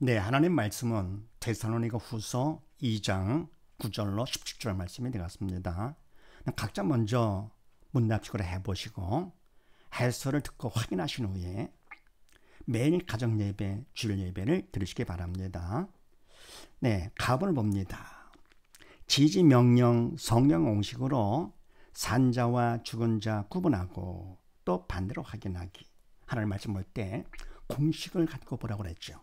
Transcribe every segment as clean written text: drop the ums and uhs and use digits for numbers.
네, 하나님 말씀은 데살로니가 후서 2장 9절로 17절 말씀이 되었습니다. 각자 먼저 문답식으로 해보시고 해설을 듣고 확인하신 후에 매일 가정 예배, 주일 예배를 들으시기 바랍니다. 네, 가본을 봅니다. 지지 명령 성령 공식으로 산자와 죽은 자 구분하고 또 반대로 확인하기. 하나님 말씀 볼 때 공식을 갖고 보라고 그랬죠.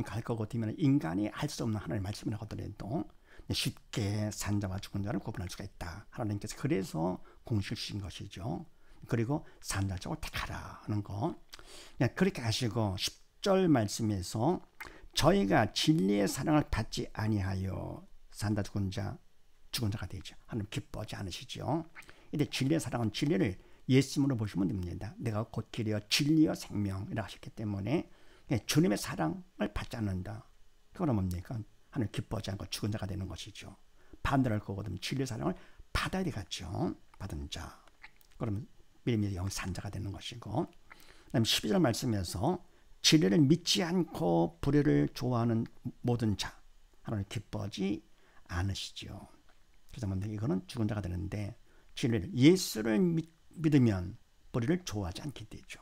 갈 거고 되면 인간이 할 수 없는 하나님의 말씀이라고 하더라도 쉽게 산자와 죽은 자를 구분할 수가 있다. 하나님께서 그래서 공식을 주신 것이죠. 그리고 산자 쪽을 택하라 하는 거. 그렇게 하시고 10절 말씀에서 저희가 진리의 사랑을 받지 아니하여 산자 죽은 자가 되죠. 하나님 기뻐하지 않으시죠. 이때 진리의 사랑은 진리를 예수님으로 보시면 됩니다. 내가 곧 길이여 진리여 생명이라 하셨기 때문에 주님의 사랑을 받지 않는다. 그건 뭡니까? 하나님 기뻐하지 않고 죽은 자가 되는 것이죠. 반대로 할 거거든요. 진리의 사랑을 받아야 되겠죠. 받은 자. 그러면 믿음의 영 산자가 되는 것이고, 그 다음에 12절 말씀에서 진리를 믿지 않고 불의를 좋아하는 모든 자. 하나님 기뻐하지 않으시죠. 그래서 뭡니까? 이거는 죽은 자가 되는데 진리를 예수를 믿으면 불의를 좋아하지 않게 되죠.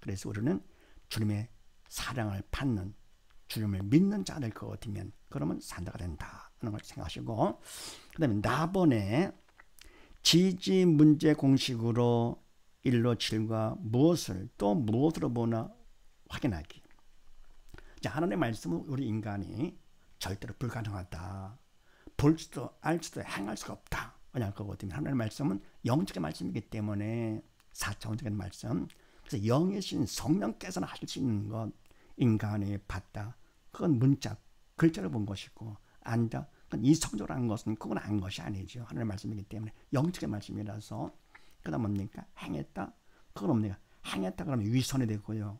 그래서 우리는 주님의 사랑을 받는 주님을 믿는 자가 될 것 같으면 그러면 산자가 된다 하는 걸 생각하시고, 그 다음에 나번에 지지 문제 공식으로 1로 7과 무엇을 또 무엇으로 보나 확인하기. 자, 하나님의 말씀은 우리 인간이 절대로 불가능하다. 볼 수도 알 수도 행할 수가 없다. 왜냐할 거거든요. 하나님의 말씀은 영적인 말씀이기 때문에 4차원적인 말씀. 그래서 영이신 성령께서는 하실 수 있는 것 인간이 봤다. 그건 문자, 글자로 본 것이고 안다. 그건 이성적으로 한 것은 그건 안 것이 아니죠. 하나님의 말씀이기 때문에 영적인 말씀이라서. 그 다음 뭡니까? 행했다. 그건 뭡니까? 행했다 그러면 위선이 되고요.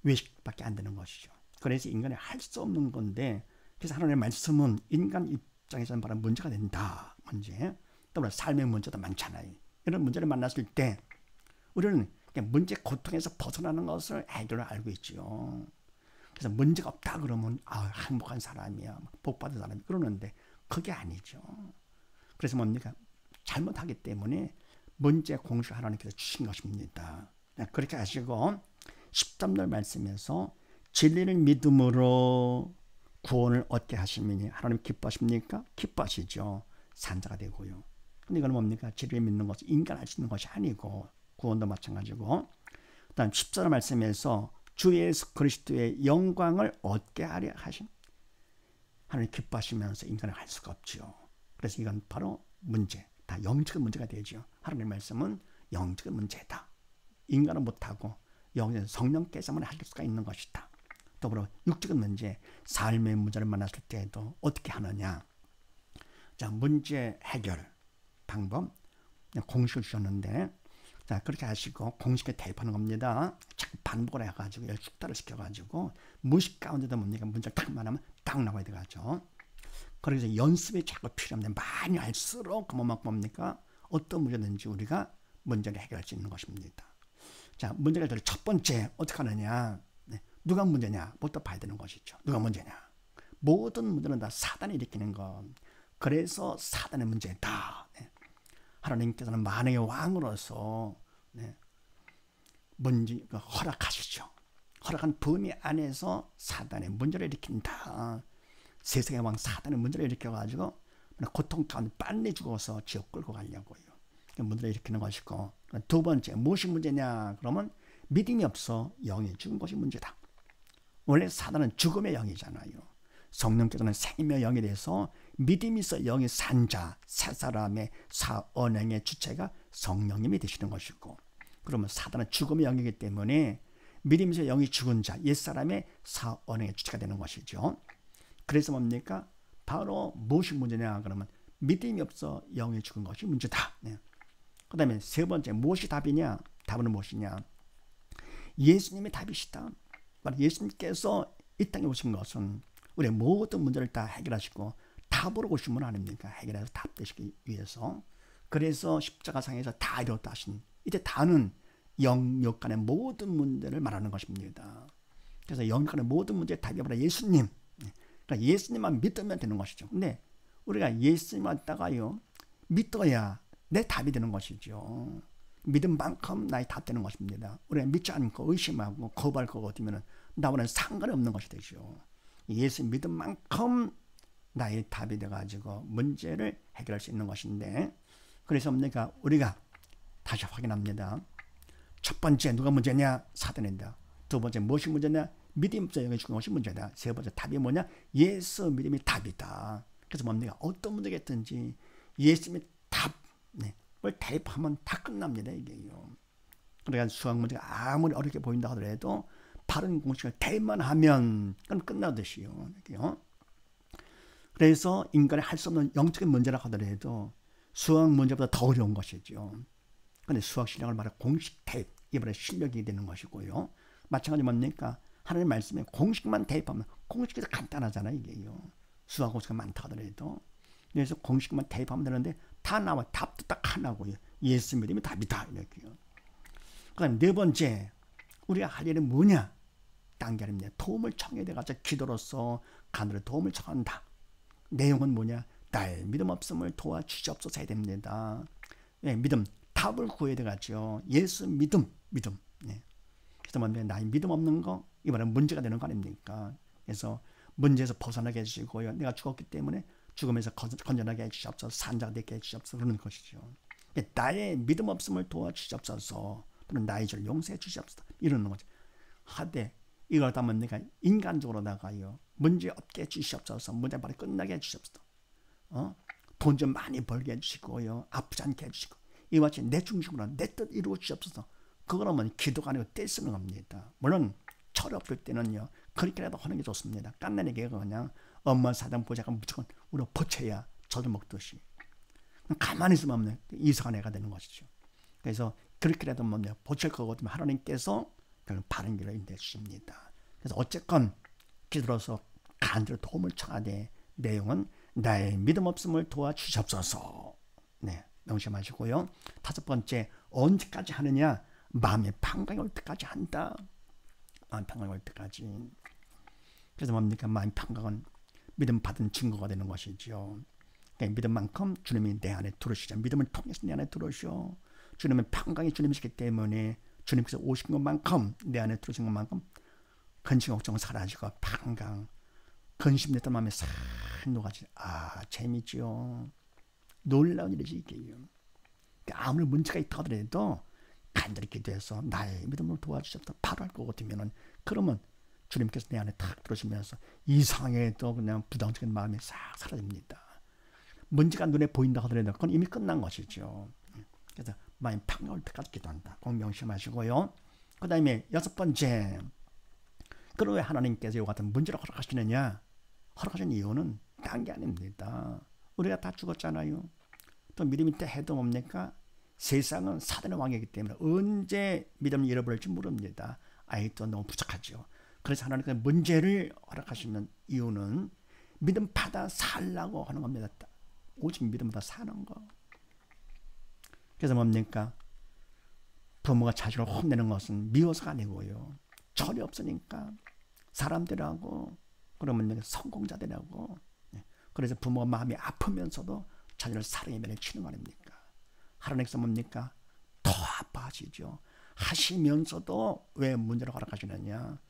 외식밖에 안 되는 것이죠. 그래서 인간이 할 수 없는 건데, 그래서 하나님의 말씀은 인간 입장에서는 바로 문제가 된다. 문제. 또 삶의 문제도 많잖아요. 이런 문제를 만났을 때 우리는 문제 고통에서 벗어나는 것을 해결을 알고 있죠. 그래서 문제가 없다 그러면 행복한 사람이야, 복받은 사람이 그러는데 그게 아니죠. 그래서 뭡니까? 잘못하기 때문에 문제 공식을 하나님께서 주신 것입니다. 그렇게 하시고 13절 말씀에서 진리를 믿음으로 구원을 얻게 하시면 하나님 기뻐하십니까? 기뻐하시죠. 산자가 되고요. 근데 이건 뭡니까? 진리를 믿는 것은 인간 할 수 있는 것이 아니고 구원도 마찬가지고, 그 다음 14절 말씀에서 주 예수 그리스도의 영광을 얻게 하려 하신 하나님 기뻐하시면서 인간을 할 수가 없죠. 그래서 이건 바로 문제, 다 영적인 문제가 되죠. 하나님의 말씀은 영적인 문제다. 인간은 못하고 영적인 성령께서만 할 수가 있는 것이다. 더불어 육적인 문제, 삶의 문제를 만났을 때에도 어떻게 하느냐. 자, 문제 해결 방법 공식을 주셨는데, 자, 그렇게 하시고 공식에 대입하는 겁니다. 자꾸 반복을 해가지고 숙달을 시켜가지고 무식 가운데도 뭡니까? 문제를 딱 말하면 딱 나와야 되겠죠. 그래서 연습이 자꾸 필요합니다. 많이 할수록 그만큼 뭡니까? 어떤 문제든지 우리가 문제를 해결할 수 있는 것입니다. 자, 문제를 해결 첫 번째 어떻게 하느냐? 누가 문제냐? 부터 봐야 되는 것이죠. 누가 문제냐? 모든 문제는 다 사단이 일으키는 것. 그래서 사단의 문제다. 하나님께서는 만왕의 왕으로서 허락하시죠. 허락한 범위 안에서 사단의 문제를 일으킨다. 세상의 왕 사단의 문제를 일으켜가지고 고통 가운데 빨리 죽어서 지옥 끌고 가려고요. 문제를 일으키는 것이고, 두 번째 무엇이 문제냐? 그러면 믿음이 없어 영이 죽은 것이 문제다. 원래 사단은 죽음의 영이잖아요. 성령께서는 생명의 영이 돼서 믿음이 있어 영이 산 자, 새 사람의 언행의 주체가 성령님이 되시는 것이고, 그러면 사단은 죽음의 영이기 때문에 믿음이 있어 영이 죽은 자, 옛사람의 언행의 주체가 되는 것이죠. 그래서 뭡니까? 바로 무엇이 문제냐? 그러면 믿음이 없어 영이 죽은 것이 문제다. 그 다음에 세 번째 무엇이 답이냐? 답은 무엇이냐? 예수님이 답이시다. 예수님께서 이 땅에 오신 것은 우리의 모든 문제를 다 해결하시고 답으로 오신 분 아닙니까? 해결해서 답 되시기 위해서. 그래서 십자가상에서 다 이뤘다 하신, 이때 다는 영역 간의 모든 문제를 말하는 것입니다. 그래서 영역하는 모든 문제의 답이 바로 예수님. 그러니까 예수님만 믿으면 되는 것이죠. 근데 우리가 예수님을 갖다가요 믿어야 내 답이 되는 것이죠. 믿은 만큼 나의 답 되는 것입니다. 우리가 믿지 않고 의심하고 거부할 거 같으면 나와는 상관이 없는 것이 되죠. 예수 믿은 만큼 나의 답이 돼가지고 문제를 해결할 수 있는 것인데, 그래서 우리가 다시 확인합니다. 첫 번째 누가 문제냐? 사단이다. 두 번째 무엇이 문제냐? 믿음이 없어 영이 죽은 것이 문제다. 세 번째 답이 뭐냐? 예수 믿음이 답이다. 그래서 어떤 문제가 있든지 예수님의 답을 대입하면 다 끝납니다. 이게요. 그러니까 수학 문제가 아무리 어렵게 보인다 하더라도 바른 공식을 대입만 하면 그건 끝나듯이요. 그래서 인간이 할 수 없는 영적인 문제라 하더라도 수학 문제보다 더 어려운 것이죠. 그런데 수학 실력을 말해 공식 대입, 이번에 실력이 되는 것이고요. 마찬가지 뭡니까? 하나님 말씀에 공식만 대입하면 공식이 간단하잖아요. 이게요. 수학 공식이 많다 하더라도. 그래서 공식만 대입하면 되는데 다 나와. 답도 딱 하나고요. 예수 믿음이 답이다. 이렇게요. 그다음 네 번째, 우리가 할 일은 뭐냐? 딴 게 아닙니다. 도움을 청해야 돼가지고 기도로서 간으로 도움을 청한다. 내용은 뭐냐? 나의 믿음 없음을 도와주시옵소서 해야 됩니다. 믿음, 답을 구해야 돼가지고 예수 믿음. 그래서 나의 믿음 없는 거, 이번엔 문제가 되는 거 아닙니까? 그래서 문제에서 벗어나게 해주시고요. 내가 죽었기 때문에 죽음에서 건져나게 해주시옵소서, 산자가 되게 해주시옵소서 그러는 것이죠. 나의 믿음 없음을 도와주시옵소서, 또는 나의 죄를 용서해 주시옵소서 이러는 거죠. 하되 이걸 다 내가 인간적으로다가요 문제 없게 해주시옵소서, 문제 빨리 끝나게 해주시옵소서, 돈 좀 많이 벌게 해주시고요, 아프지 않게 해주시고, 이와 같이 내 중심으로 내 뜻 이루어 주시옵소서. 그거라면 기도가 아니고 떼쓰는 겁니다. 물론 철이 없을 때는요 그렇게라도 하는 게 좋습니다. 깐난에게 그냥 엄마 사장 보자가 무조건 우리 보채야 저도 먹듯이 가만히 있으면 이상한 애가 되는 것이죠. 그래서 그렇게라도 보챌 거거든요. 하나님께서 바른 길을 인도해 주십니다. 그래서 어쨌건 기도로서 간절히 도움을 청하되 내용은 나의 믿음 없음을 도와주시옵소서. 명심하시고요. 다섯 번째, 언제까지 하느냐? 마음의 평강이 올 때까지 한다. 마음의 평강이 올 때까지. 그래서 마음의 평강은 믿음 받은 증거가 되는 것이죠. 믿음만큼 주님이 내 안에 들어오시죠. 믿음을 통해서 내 안에 들어오시오. 주님은 평강이 주님이시기 때문에 주님께서 오신 것만큼, 내 안에 들어오신 것만큼 근심 걱정은 사라지고 평강, 근심됐던 마음에 싹 녹아지. 재미지요. 놀라운 일이지 이게요. 아무리 문제가 있다 하더라도 간절히 기도해서 나의 믿음을 도와주셔서 바로 할 것 같으면은, 그러면 주님께서 내 안에 탁 들어오시면서 이상해도 그냥 부정적인 마음이 싹 사라집니다. 문제가 눈에 보인다 하더라도 그건 이미 끝난 것이죠. 그래서 마음이 평화올 때까지 기도한다. 꼭 명심하시고요. 그 다음에 여섯 번째, 그럼 왜 하나님께서 이와 같은 문제를 허락하시느냐? 허락하신 이유는 딴 게 아닙니다. 우리가 다 죽었잖아요. 또 믿음이 때 해도 뭡니까? 세상은 사단의 왕이기 때문에 언제 믿음을 잃어버릴지 모릅니다. 아직도 너무 부족하죠. 그래서 하나님께서 문제를 허락하시는 이유는 믿음 받아 살라고 하는 겁니다. 오직 믿음 받아 사는 거. 그래서 뭡니까? 부모가 자식을 혼내는 것은 미워서가 아니고요, 철이 없으니까 사람들하고, 그러면 성공자들하고. 그래서 부모가 마음이 아프면서도 자녀를 사랑의 면에 치는 거 아닙니까? 하나님께서 뭡니까? 더 아파하시죠. 하시면서도 왜 문제를 허락하시느냐?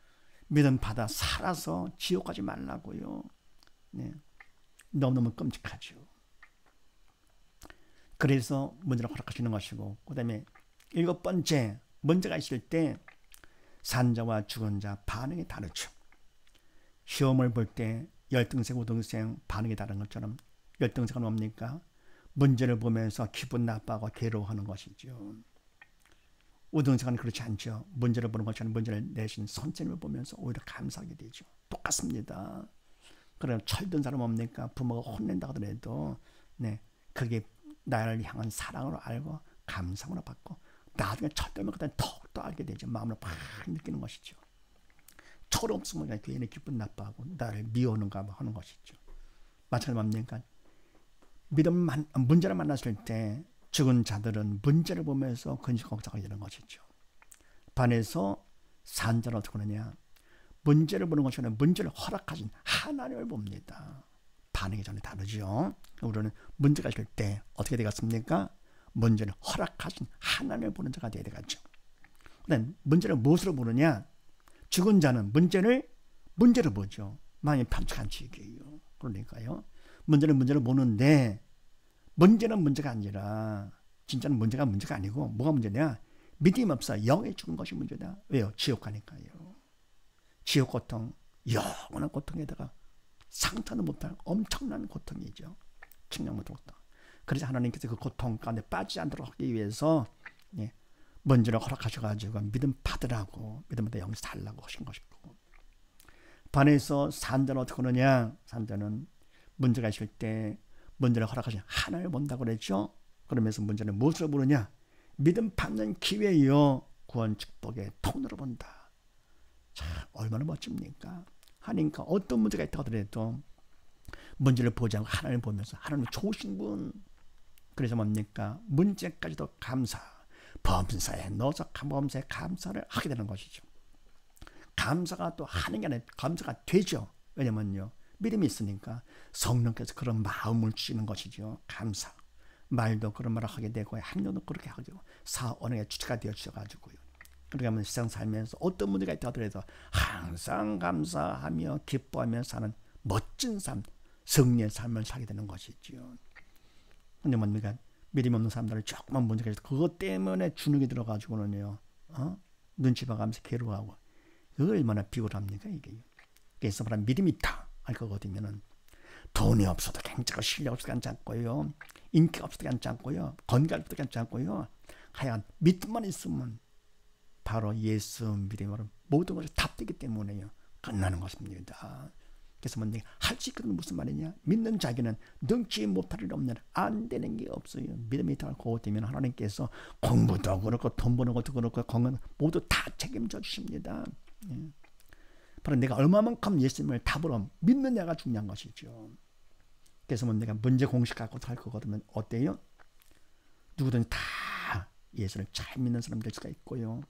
믿음 받아 살아서 지옥 가지 말라고요. 너무너무 끔찍하죠. 그래서 문제를 허락하시는 것이고, 그 다음에 일곱 번째, 문제가 있을 때 산자와 죽은 자 반응이 다르죠. 시험을 볼 때 열등생, 우등생 반응이 다른 것처럼 열등생은 뭡니까? 문제를 보면서 기분 나빠하고 괴로워하는 것이죠. 우등생은 그렇지 않죠. 문제를 보는 것이 아니라 문제를 내신 선생님을 보면서 오히려 감사하게 되죠. 똑같습니다. 그럼 철든 사람 뭡니까? 부모가 혼낸다 하더라도 그게 나를 향한 사랑으로 알고 감상으로 받고 나중에 철들면 그때 더욱더 알게 되죠. 마음으로 팍 느끼는 것이죠. 철 없으면 괜히 기분 나빠하고 나를 미워하는가 하는 것이죠. 마찬가지로 뭡니까? 문제를 만났을 때 죽은 자들은 문제를 보면서 근심 걱정하게 되는 것이죠. 반해서 산자는 어떻게 하느냐? 문제를 보는 것이 아니라 문제를 허락하신 하나님을 봅니다. 반응이 전혀 다르죠. 우리는 문제가 있을 때 어떻게 되겠습니까? 문제를 허락하신 하나님을 보는 자가 되어야 되겠죠. 문제를 무엇으로 보느냐? 죽은 자는 문제를 보죠. 마음이 편찮은 얘기예요. 그러니까요. 문제를 보는데 문제는 문제가 아니라 진짜는 문제가 아니고 뭐가 문제냐? 믿음 없어 영에 죽은 것이 문제다. 왜요? 지옥 가니까요. 지옥 고통, 영원한 고통에다가 상처는 못할 엄청난 고통이죠. 측량 못할 고통. 그래서 하나님께서 그 고통 가운데 빠지지 않도록 하기 위해서 문제를 허락하셔가지고 믿음 받으라고 믿음보다 영에서 달라고 하신 것이고, 반해서 산자는 어떻게 하느냐? 산자는 문제가 있을 때 문제를 허락하신 하나님을 본다고 그랬죠. 그러면서 문제는 무엇으로 보느냐? 믿음 받는 기회요, 구원 축복의 통로로 본다. 참 얼마나 멋집니까? 하나님과 어떤 문제가 있다고 하더라도 문제를 보지 않고 하나님을 보면서 하나님 좋으신 분, 그래서 뭡니까? 문제까지도 감사, 범사에 넣어서 범사에 감사를 하게 되는 것이죠. 감사가 또 하는 게 아니라 감사가 되죠. 왜냐면요, 믿음이 있으니까 성령께서 그런 마음을 주시는 것이죠. 감사. 말도 그런 말을 하게 되고 행동도 그렇게 하게 되고 사언의 주체가 되어 주셔가지고요. 그러면 세상 살면서 어떤 문제가 있다 하더라도 항상 감사하며 기뻐하며 사는 멋진 삶, 승리의 삶을 살게 되는 것이죠. 근데 뭡니까? 믿음 없는 사람들은 조그만 문제가 있어 그것 때문에 주눅이 들어가지고는요, 눈치 봐가면서 괴로워하고, 그거 얼마나 비굴합니까 이게. 그래서 말하면 믿음이 있다 할 거거든요. 돈이 없어도 굉장히 실력 없어도 괜찮고요, 인기가 없어도 괜찮고요, 건강 없어도 괜찮고요, 하여간 믿음만 있으면 바로 예수 믿음으로 모든 것이 답되기 때문에요 끝나는 것입니다. 그래서 뭔지 할 수 있거든. 무슨 말이냐? 믿는 자에게는 능치 못할 일 없는, 안 되는 게 없어요. 믿음이 닿고 되면 하나님께서 공부도 그렇고 돈 버는 것도 그렇고 건강 모두 다 책임져 주십니다. 바로 내가 얼마만큼 예수님을 답으로 믿느냐가 중요한 것이죠. 그래서 뭐 내가 문제 공식 갖고 살 거거든요. 어때요? 누구든지 다 예수를 잘 믿는 사람 될 수가 있고요,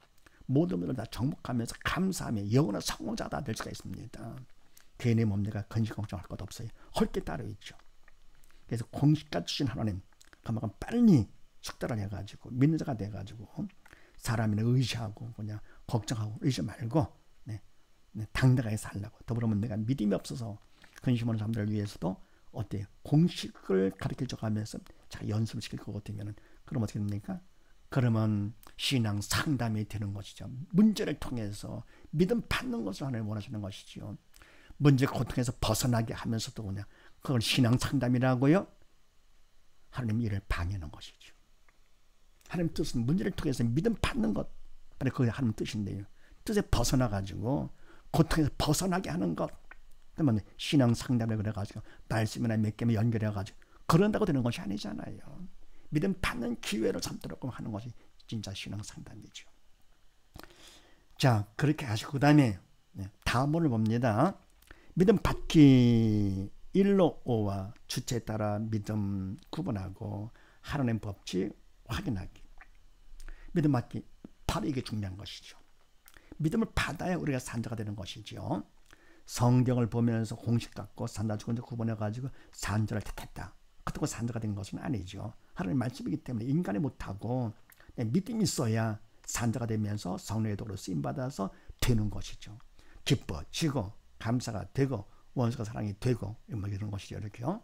모든 분들 다 정복하면서 감사하며 영원한 성공자가 될 수가 있습니다. 괜히 몸 내가 근심 걱정할 것 없어요. 할 게 따로 있죠. 그래서 공식까지 주신 하나님 그만큼 빨리 숙달을 해가지고 믿는 자가 돼가지고 사람이나 의지하고 그냥 걱정하고 의지 말고 당당하게 살라고. 더불어면 내가 믿음이 없어서 근심하는 사람들을 위해서도 어때요? 공식을 가르쳐 가면서 자 연습을 시킬 것 같으면 그럼 어떻게 됩니까? 그러면 신앙 상담이 되는 것이죠. 문제를 통해서 믿음 받는 것을 하나님 원하시는 것이죠. 문제 고통에서 벗어나게 하면서도 그냥 그걸 신앙 상담이라고요. 하나님 일을 방해하는 것이죠. 하나님 뜻은 문제를 통해서 믿음 받는 것, 바로 그게 하나님 뜻인데요. 뜻에 벗어나 가지고 고통에서 벗어나게 하는 것, 그러면 신앙 상담을 그래가지고 말씀이나 몇 개만 연결해가지고 그런다고 되는 것이 아니잖아요. 믿음 받는 기회를 삼도록 하는 것이 진짜 신앙 상담이죠. 자, 그렇게 하시고 그 다음에 다음을 봅니다. 믿음 받기 1로 5와 주체에 따라 믿음 구분하고 하나님 법칙 확인하기. 믿음 받기, 바로 이게 중요한 것이죠. 믿음을 받아야 우리가 산자가 되는 것이죠. 성경을 보면서 공식 갖고 산자 주권자 구분해가지고 산자를 택했다, 그렇다고 산자가 된 것은 아니죠. 하나님 말씀이기 때문에 인간이 못하고 믿음이 있어야 산자가 되면서 성령의 도로 쓰임받아서 되는 것이죠. 기뻐지고 감사가 되고 원수가 사랑이 되고 이런 것이죠. 이렇게요.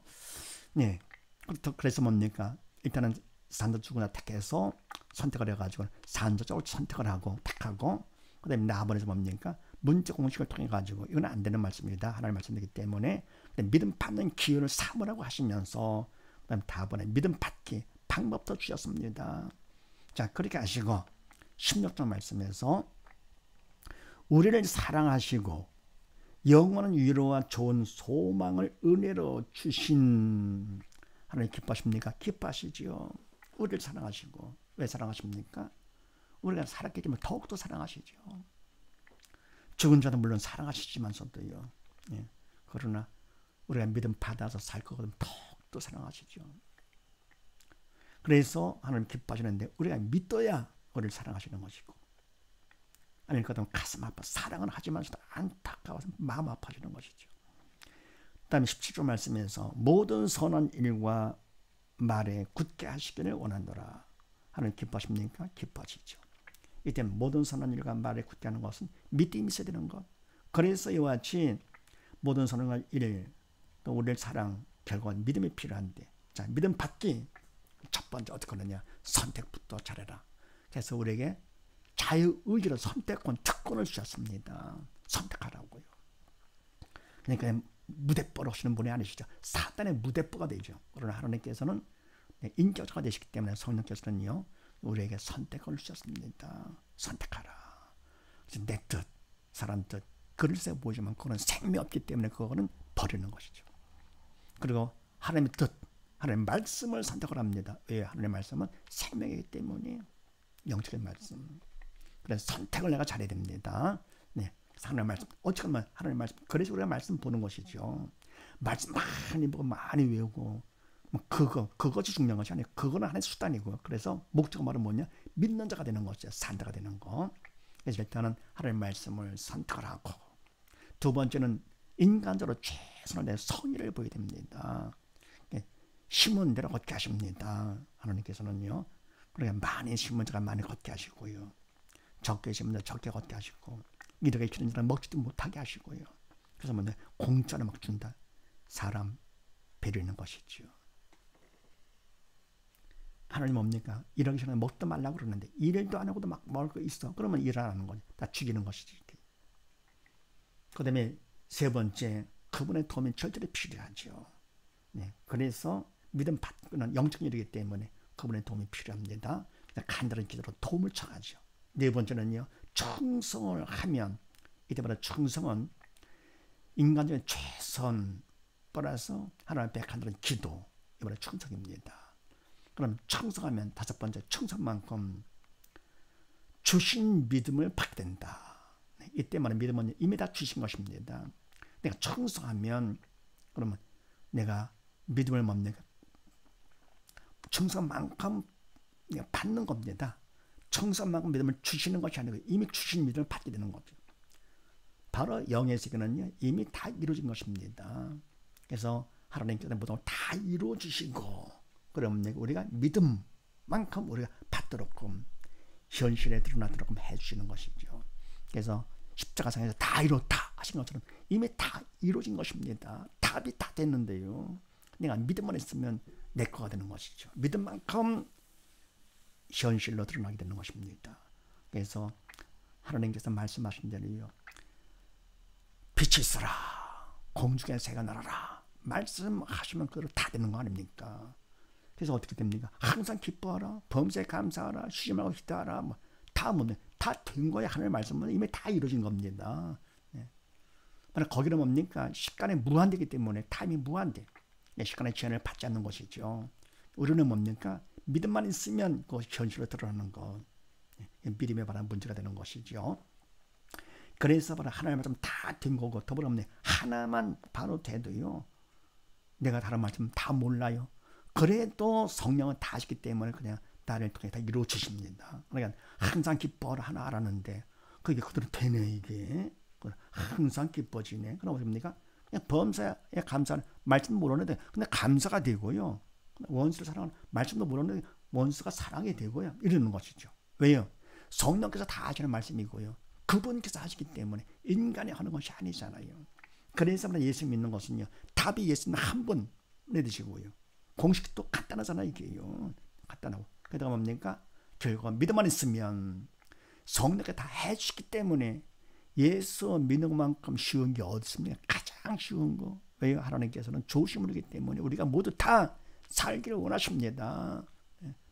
그래서 뭡니까? 일단은 산자 주권자 택해서 선택을 해가지고 산자 쪽을 선택을 하고 택하고, 그 다음에 나번에서 뭡니까? 문제 공식을 통해 가지고 이건 안 되는 말씀입니다. 하나님 말씀이기 때문에 믿음 받는 기회를 삼으라고 하시면서 그다음 다번에 믿음 받기 방법도 주셨습니다. 자, 그렇게 하시고 16절 말씀에서 우리를 사랑하시고 영원한 위로와 좋은 소망을 은혜로 주신 하나님 기뻐하십니까? 기뻐하시지요. 우리를 사랑하시고. 왜 사랑하십니까? 우리가 살았기 때문에 더욱더 사랑하시죠. 죽은 자도 물론 사랑하시지만서도요. 그러나 우리가 믿음 받아서 살 거거든 더욱더 사랑하시죠. 그래서 하나님 기뻐하시는데 우리가 믿어야 우리를 사랑하시는 것이고, 아닐 것 같으면 가슴 아파 사랑은 하지만서도 안타까워서 마음 아파지는 것이죠. 그 다음에 17절 말씀에서 모든 선한 일과 말에 굳게 하시기를 원하노라. 하나님 기뻐하십니까? 기뻐하시죠. 이때 모든 선한 일과 말에 굳게 하는 것은 믿음이 있어야 되는 것. 그래서 이와 같이 모든 선한 일, 또 우리의 사랑, 결국은 믿음이 필요한데, 자, 믿음 받기 첫 번째 어떻게 하느냐? 선택부터 잘해라. 그래서 우리에게 자유의지로 선택권, 특권을 주셨습니다. 선택하라고요. 그러니까 무대뽀로 하시는 분이 아니시죠. 사단의 무대뽀가 되죠. 그러나 하나님께서는 인격자가 되시기 때문에 성령께서는요, 우리에게 선택을 주셨습니다. 선택하라. 그래서 내 뜻, 사람 뜻, 글쎄 보이지만 그거는 생명이 없기 때문에 그거는 버리는 것이죠. 그리고 하나님의 뜻, 하나님의 말씀을 선택을 합니다. 왜? 하나님의 말씀은 생명이기 때문에 영적인 말씀. 그래서 선택을 내가 잘해야 됩니다. 네, 하나님의 말씀. 어떻게 하면 하나님의 말씀. 그래서 우리가 말씀 보는 것이죠. 말씀 많이 보고 많이 외우고 그것이 중요한 것이 아니에요. 그거는 하나의 수단이고요. 그래서 목적은 말은 뭐냐? 믿는 자가 되는 것이죠. 산자가 되는 거. 그래서 일단은 하나님의 말씀을 선택을 하고, 두 번째는 인간적으로 최선을 내 성의를 보여야 됩니다. 심은 대로 걷게 하십니다. 하나님께서는요. 그러니까 많이 심은 자가 많이 걷게 하시고요. 적게 심은 자 적게 걷게 하시고, 이렇게 키는 자는 먹지도 못하게 하시고요. 그래서 뭐냐? 공짜로 막 준다. 사람 배려하는 것이죠. 하나님 뭡니까? 이러기 전에 먹도 말라고 그러는데 일도 안 하고도 막 먹을 거 있어. 그러면 일하라는 거지. 다 죽이는 것이지. 그 다음에 세 번째, 그분의 도움이 절대로 필요하죠. 네, 그래서 믿음 받는 영적인 일이기 때문에 그분의 도움이 필요합니다. 간단한 기도로 도움을 청하죠. 네 번째는요, 충성을 하면, 이때마다 충성은 인간적인 최선 플러스 하나님 앞에 간단한 기도, 이번에 충성입니다. 그럼 충성하면 다섯 번째, 충성만큼 주신 믿음을 받게 된다. 이때 말하는 믿음은 이미 다 주신 것입니다. 내가 충성하면 그러면 내가 믿음을 뭡니까? 충성만큼 내가 받는 겁니다. 충성만큼 믿음을 주시는 것이 아니고 이미 주신 믿음을 받게 되는 거죠. 바로 영의 세계는요, 이미 다 이루어진 것입니다. 그래서 하나님께서 모든 걸 다 이루어 주시고, 그러면 우리가 믿음만큼 우리가 받도록 현실에 드러나도록 해주시는 것이죠. 그래서 십자가상에서 다 이뤘다 하신 것처럼 이미 다 이루어진 것입니다. 답이 다 됐는데요. 내가 믿음만 있으면 내 거가 되는 것이죠. 믿음만큼 현실로 드러나게 되는 것입니다. 그래서 하나님께서 말씀하신 대로요, 빛이 있어라, 공중의 새가 날아라, 말씀하시면 그대로 다 되는 거 아닙니까? 그래서 어떻게 됩니까? 항상 기뻐하라, 범사에 감사하라, 쉬지 말고 기도하라, 다 뭡니까? 다 된 거야. 하나님의 말씀은 이미 다 이루어진 겁니다. 네. 거기는 뭡니까? 시간이 무한되기 때문에 타임이 무한돼. 시간의 제한을 받지 않는 것이죠. 우리는 뭡니까? 믿음만 있으면 그 현실로 드러나는 것. 믿음에 관한 문제가 되는 것이죠. 그래서 바로 하나님의 말씀 다 된 거고, 더불어 하나만 바로 돼도요, 내가 다른 말씀 다 몰라요. 그래도 성령은 다 하시기 때문에 그냥 나를 통해 다 이루어 주십니다. 그러니까 항상 기뻐하라 하나 알았는데 그게 그대로 되네. 이게 항상 기뻐지네. 그럼 뭡니까? 그냥 범사에 감사하는 말씀 모르는데 근데 감사가 되고요. 원수를 사랑하는 말씀도 모르는데 원수가 사랑이 되고요. 이러는 것이죠. 왜요? 성령께서 다 하시는 말씀이고요. 그분께서 하시기 때문에 인간이 하는 것이 아니잖아요. 그래서 예수 믿는 것은요, 답이 예수님 한 분에 드시고요. 공식도 간단하잖아요. 이게요. 간단하고. 그러다 뭡니까? 결국 믿음만 있으면 성령께 다 해주시기 때문에 예수 믿는 만큼 쉬운 게 어디 있습니까? 가장 쉬운 거. 왜요? 하나님께서는 좋으신 분이기 때문에 우리가 모두 다 살기를 원하십니다.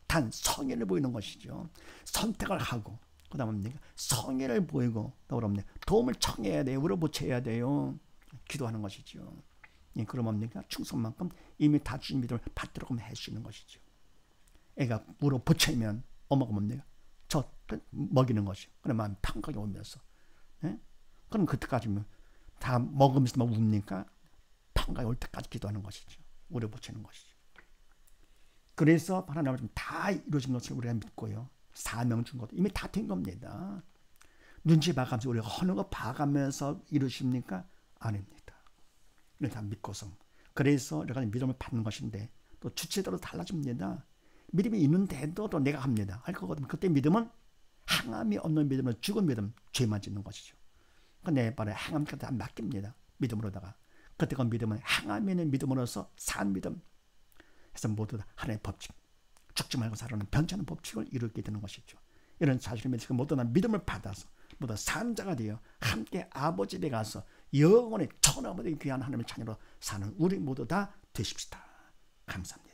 단 성의를 보이는 것이죠. 선택을 하고, 그 다음에 뭡니까? 성의를 보이고, 더불어 도움을 청해야 돼요. 물어보채야 돼요. 기도하는 것이죠. 그럼 뭡니까? 충성만큼 이미 다 주신 믿음을 받도록 해주시는 것이죠. 애가 물어보채면 엄마가 뭡니까? 저 먹이는 것이죠. 그럼 마음이 평강이 오면서. 네? 그럼 그때까지 다 먹으면서 막 웁니까? 평강이 올 때까지 기도하는 것이죠. 물어보채는 것이죠. 그래서 하나님은 다 이루어진 것을 우리가 믿고요. 사명 준 것도 이미 다 된 겁니다. 눈치 봐가면서 우리가 하는 거 봐가면서 이루십니까? 아닙니다. 이걸 다 믿고서. 그래서 여러 가지 믿음을 받는 것인데 또 주체대로 달라집니다. 믿음이 있는데도 또 내가 합니다. 할 거거든요. 그때 믿음은 행함이 없는 믿음은 죽은 믿음, 죄만 짓는 것이죠. 내 발에 행함까지 다 맡깁니다. 믿음으로다가. 그때 그 믿음은 행함이 있는 믿음으로서 산 믿음. 해서 모두 다 하나의 법칙. 죽지 말고 살아는 변치하는 법칙을 이루게 되는 것이죠. 이런 사실을 믿으시고 모두 다 믿음을 받아서 모두 산 자가 되어 함께 아버지 집에 가서 영원히 천아버지 귀한 하나님의 자녀로 사는 우리 모두 다 되십시다. 감사합니다.